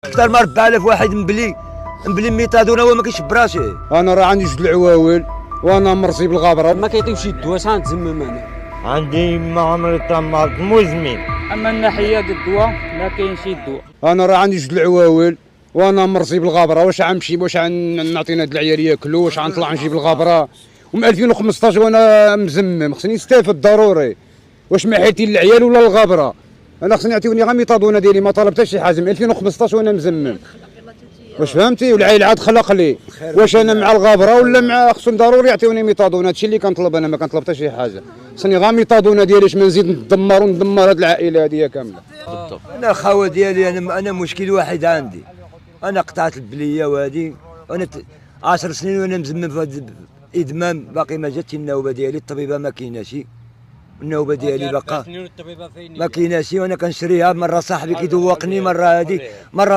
اكثر من 4000 واحد مبلي ميتادون هو ما كيشبراش. انا راه عندي جوج العواول وانا مرصي بالغابره ما كيعطيوش الدواء شحال نتزمم انا. عندي ما عمري تمرض مزمن. اما الناحيه ديال الدواء ما كاينش الدواء. انا راه عندي جوج العواول وانا مرصي بالغابره، واش غنمشي واش غنعطينا هاد العيال ياكلوا، واش غنطلع نجيب الغابره ومن 2015 وانا مزمم، خصني نستافد ضروري. واش ما حيتي العيال ولا الغابره؟ انا خصني يعطيوني غير ميطادونه ديالي، ما طلبت حتى شي حاجه من 2015 وانا مزمم. واش فهمتي؟ والعائله عاد خلق لي، واش انا مع الغابره ولا مع خصهم ضروري يعطيوني ميطادونه؟ هادشي اللي كنطلب انا، ما كنطلب حتى شي حاجه. خصني غير ميطادونه ديالي باش ما نزيد ندمر هاد العائله هاديه كامله. انا الخاوه ديالي انا مشكل واحد عندي، انا قطعت البليه وهذه، وانا 10 سنين وانا مزمم في هذا الادمان، باقي ما جاتش النوبه ديالي، الطبيبه ما كايناش، النوبه ديالي باقا ما كايناش، وانا كنشريها مره صاحبي كيدوقني، مره هذه مره ما